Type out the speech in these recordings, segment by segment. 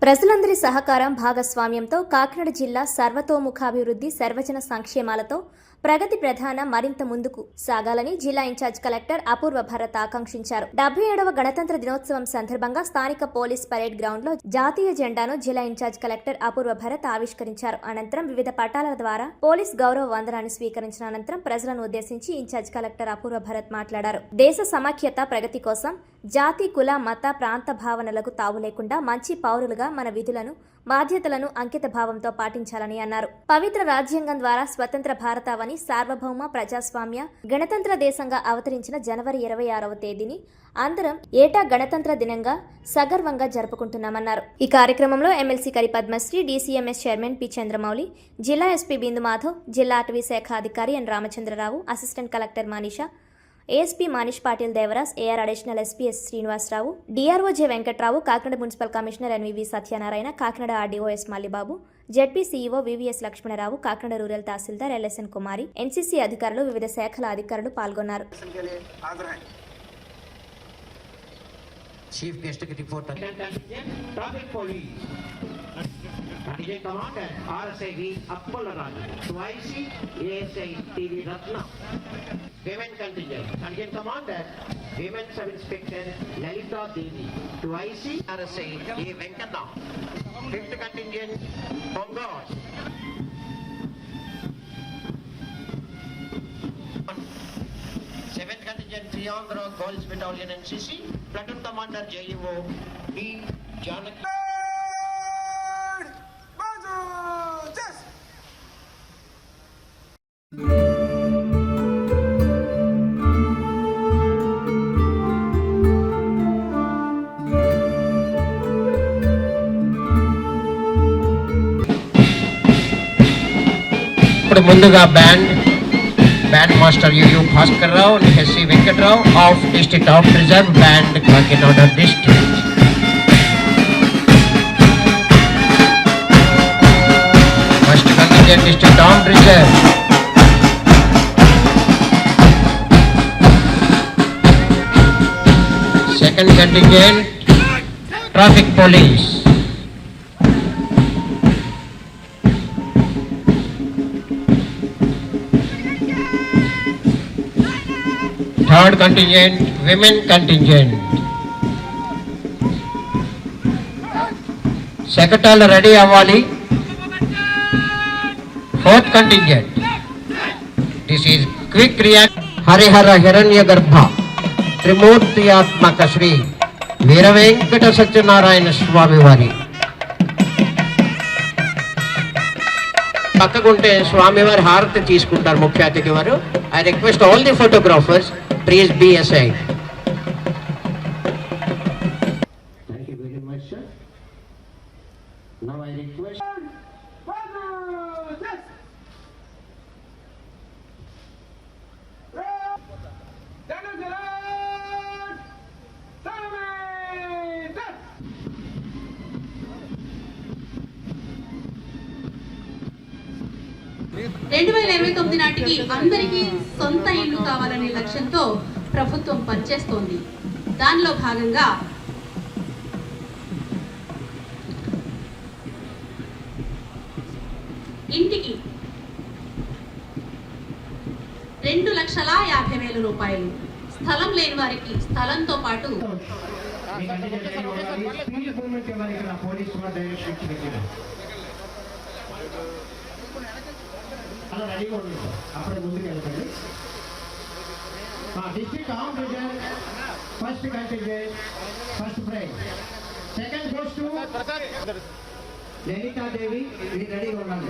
ప్రజలందరి సహకారం భాగస్వామ్యంతో కాకినాడ జిల్లా సర్వతోముఖాభివృద్ధి సర్వజన సంక్షేమాలతో ప్రగతి ప్రధాన మరింత ముందుకు సాగాలని జిల్లా ఇన్ఛార్జ్ కలెక్టర్ అపూర్వ భరత్ ఆకాంక్షించారు. 77వ గణతంత్ర దినోత్సవం సందర్భంగా స్థానిక పోలీస్ పరేడ్ గ్రౌండ్ లో జాతీయ జెండాను జిల్లా ఇన్ఛార్జ్ కలెక్టర్ అపూర్వ భరత్ ఆవిష్కరించారు. అనంతరం వివిధ పటాల ద్వారా పోలీస్ గౌరవ వందనాన్ని స్వీకరించిన అనంతరం ప్రజలను ఉద్దేశించి ఇన్ఛార్జ్ కలెక్టర్ అపూర్వ భరత్ మాట్లాడారు. దేశ సమాఖ్యత ప్రగతి కోసం జాతి కుల మత ప్రాంత భావనలకు తావు లేకుండా మంచి పౌరులుగా మన విధులను బాధ్యతలను అంకిత భావంతో పాటించాలని అన్నారు. పవిత్ర రాజ్యాంగం ద్వారా స్వతంత్ర భారతావని సార్వభౌమ ప్రజాస్వామ్య గణతంత్ర దేశంగా అవతరించిన జనవరి 26వ తేదీని అందరం ఏటా గణతంత్ర దినంగా సగర్వంగా జరుపుకుంటున్నామన్నారు. ఈ కార్యక్రమంలో MLC Kari Padmasri, DCMS chairman P Chandramouli, జిల్లా ఎస్పీ బిందు మాధవ్, జిల్లా అటవీ శాఖ అధికారి N Ramachandrarao, assistant collector Manisha, ASP Manish Patil Devaraj, AR additional SP S Srinivasarao, DRO J Venkatrao, Kakinada municipal commissioner NVV Satyanarayana, Kakinada RDO S Mallibabu, ZP CEO VVS Lakshmanarao, Kakinada rural tahsildar LSN Kumari, NCC అధికారులు, వివిధ శాఖల అధికారులు పాల్గొన్నారు. चीफ गेस्ट की रिपोर्ट ट्रैफिक पुलिस ये commander RSI Appalaraj two IC ASI TV Ratna women contingent sergeant commander women sub inspector Lalitha Devi two IC RSI A Venkanna fifth contingent पंगास seventh contingent त्रियांद्र girls battalion NCC platoon commander JEO D Janaki ఇప్పుడు ముందుగా band master U Bhaskar Rao निहसी Venkatrao of district of reserve band Kakinada district first contingent district of reserve second contingent traffic police third contingent women contingent secretary ready अव्वाली fourth contingent this is quick react हरिहर हिरण्यगर्भ त्रिमूर्त्यात्मक श्री वीर वेंकट सत्यनारायण स्वामी वारी పక్కకుంటే స్వామివారి హారతి తీసుకుంటారు ముఖ్య అతిథి వారు. I request all the photographers please be aside. Thank you very much sir. Now I request నాటికి అందరికీ సొంత ఇల్లు కావాలనే లక్ష్యంతో ప్రభుత్వం పనిచేస్తోంది. దానిలో భాగంగా ఇంటికి 2,50,000 రూపాయలు, స్థలం లేని వారికి స్థలంతో పాటు రెడీగా ఉంది. అప్పుడే ముందుకు వెళ్తుంది. District of reserve first contingent first prize second goes to Lalitha Devi. ఇది రెడీగా ఉండాలి,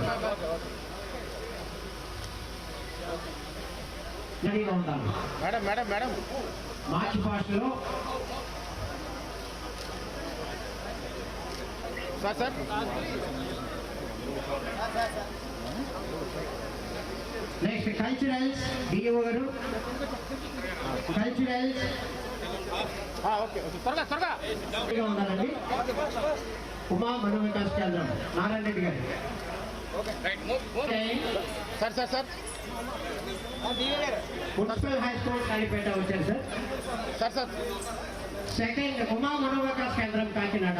రెడీగా ఉండాలి madam. Madam madam march fast లో సార్ నెక్స్ట్ కల్చరల్స్ డిఓ గారు కల్చరల్స్ ఓకే త్వరగా త్వరగా ఉండాలండి. ఉమా మనోవికాస్ కేంద్రం నారాయణ రెడ్డి గారు. Sir sir sir municipal high school Kalipeta వచ్చారు sir. Sir sir second Uma Manovikas Kendram Kakinada.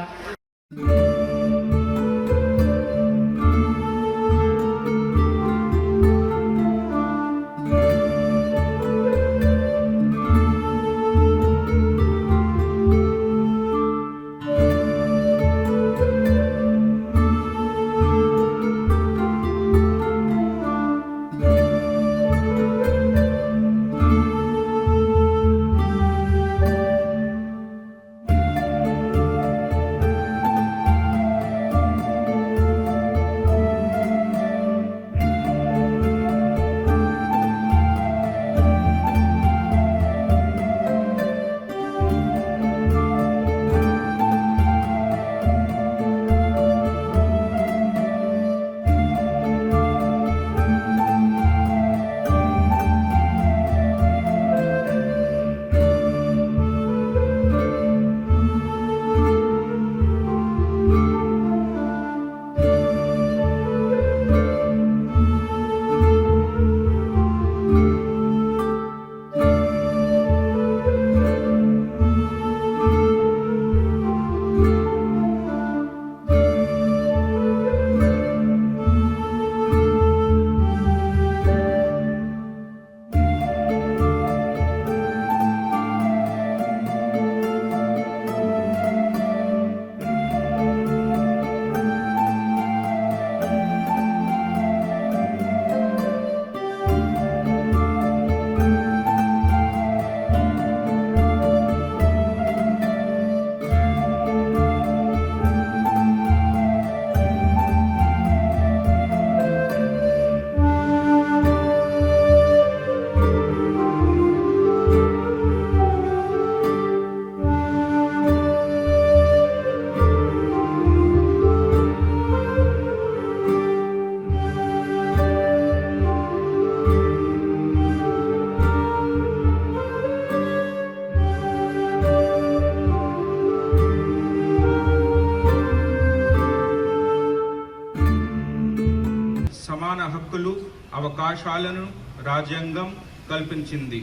అవకాశాలను రాజ్యాంగం కల్పించింది.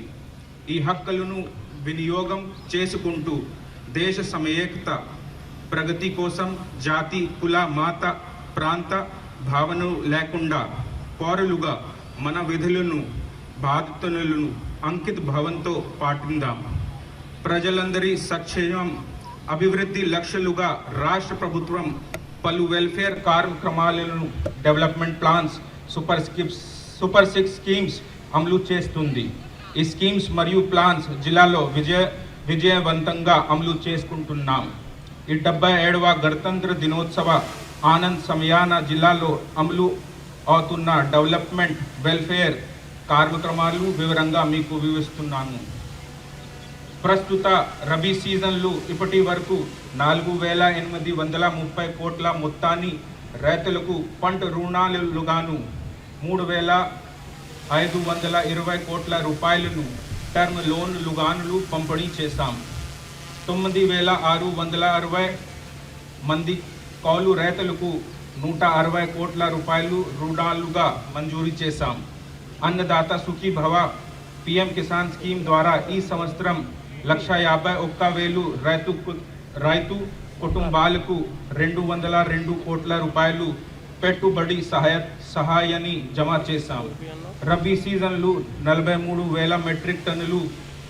ఈ హక్కులను వినియోగం చేసుకుంటూ దేశ సమైక్యత ప్రగతి కోసం జాతి, కుల, మత, ప్రాంత భావనలు లేకుండా పౌరులుగా మన విధులను, బాధ్యతలను అంకిత భావంతో పాటిద్దాం. ప్రజలందరి సంక్షేమం, అభివృద్ధి లక్ష్యాలుగా రాష్ట్ర ప్రభుత్వం పలు వెల్ఫేర్ కార్యక్రమాలను, development plans, super six schemes అమలు చేస్తుంది. ఈ స్కీమ్స్ మరియు ప్లాన్స్ జిల్లాలో విజయవంతంగా అమలు చేసుకుంటున్నాం. ఈ 77వ గణతంత్ర దినోత్సవ ఆనంద్ సమయాన జిల్లాలో అమలు అవుతున్న డెవలప్మెంట్, వెల్ఫేర్ కార్యక్రమాలు వివరంగా మీకు వివరిస్తున్నాను. ప్రస్తుత రబీ సీజన్లు ఇప్పటి వరకు 4,830 కోట్ల మొత్తాన్ని రైతులకు పంట రుణాలుగాను, 3,520 కోట్ల రూపాయలను టర్మ్ లోన్లుగాను పంపిణీ చేశాం. 9,660 మంది కౌలు రైతులకు 160 కోట్ల రూపాయలు రుణాలుగా మంజూరు చేశాం. అన్నదాత సుఖీ భవ పిఎం కిసాన్ స్కీమ్ ద్వారా ఈ సంవత్సరం 151,000 రైతు కుటుంబాలకు 202 కోట్ల రూపాయలు పెట్టుబడి సహాయాన్ని జమ చేశాం. రబీ సీజన్లు 43,000 మెట్రిక్ టన్నులు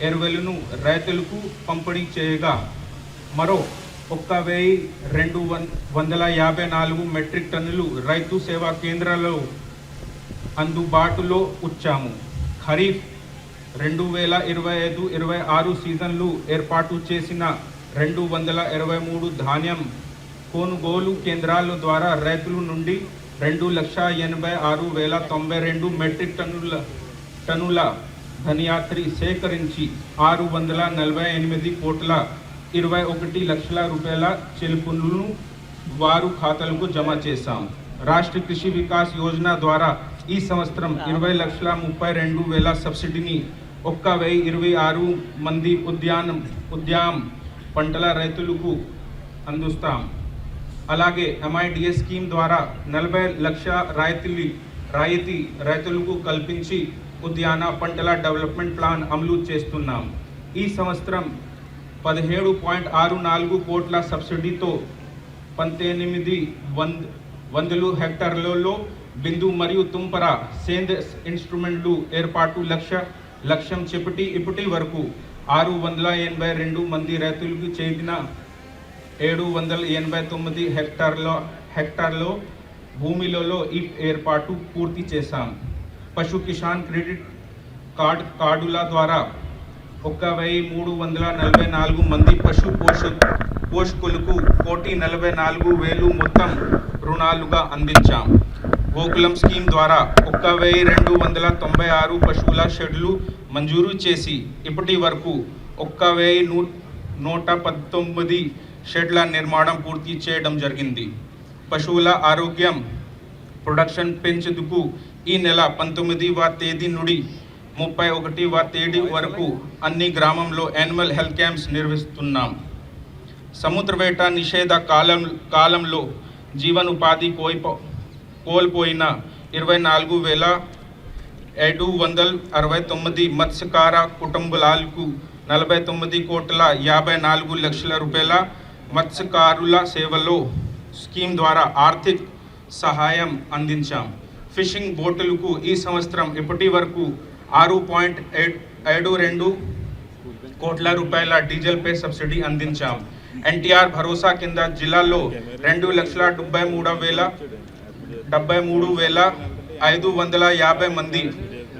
ఎరువులను రైతులకు పంపిణీ చేయగా మరో 1,254 మెట్రిక్ టన్నులు రైతు సేవా కేంద్రాలలో అందుబాటులో ఉంచాము. ఖరీఫ్ 2025-26 సీజన్లు ఏర్పాటు చేసిన 223 ధాన్యం కొనుగోలు కేంద్రాల ద్వారా రైతుల నుండి 2,86,092 మెట్రిక్ టన్నుల ధాన్యాన్ని సేకరించి 648 కోట్ల 21 లక్షల రూపాయల చెల్లింపులను వారు ఖాతాలకు జమ చేశాం. రాష్ట్ర కృషి వికాస్ యోజన ద్వారా ఈ సంవత్సరం 20,32,000 సబ్సిడీని 1,026 మంది ఉద్యాన పంటల రైతులకు అందిస్తాం. అలాగే MIDS స్కీమ్ ద్వారా 40 లక్షల రాయితీ రైతులకు కల్పించి ఉద్యాన పంటల డెవలప్మెంట్ ప్లాన్ అమలు చేస్తున్నాం. ఈ సంవత్సరం 17.64 కోట్ల సబ్సిడీతో 1,800 హెక్టార్లలో బిందు మరియు తుంపర సేంద్రియ ఇన్స్ట్రుమెంట్లు ఏర్పాటు లక్ష్యం చేపట్టి ఇప్పటి వరకు 682 మంది రైతులకు చెందిన 789 హెక్టార్లో భూమిలో ఈ ఏర్పాటు పూర్తి చేశాం. పశు కిసాన్ క్రెడిట్ కార్డుల ద్వారా 1,344 మంది పశు పోషకులకు 1,44,000 మొత్తం రుణాలుగా అందించాం. గోకులం స్కీమ్ ద్వారా 1,296 పశువుల షెడ్లు మంజూరు చేసి ఇప్పటి వరకు 1,119 షెడ్ల నిర్మాణం పూర్తి చేయడం జరిగింది. పశువుల ఆరోగ్యం ప్రొడక్షన్ పెంచేందుకు ఈ నెల 19వ తేదీ నుండి 31వ తేదీ వరకు అన్ని గ్రామంలో యానిమల్ హెల్త్ క్యాంప్స్ నిర్వహిస్తున్నాం. సముద్రవేట నిషేధ కాలంలో జీవనోపాధి కోల్పోయిన 24,769 మత్స్యకార కుటుంబాలకు 49,54 లక్షల రూపాయల మత్స్యకారుల సేవలో స్కీమ్ ద్వారా ఆర్థిక సహాయం అందించాం. ఫిషింగ్ బోటులకు ఈ సంవత్సరం ఇప్పటి వరకు 6.72 కోట్ల రూపాయల డీజిల్ పే సబ్సిడీ అందించాం. NTR భరోసా కింద జిల్లాలో 2,73,550 మంది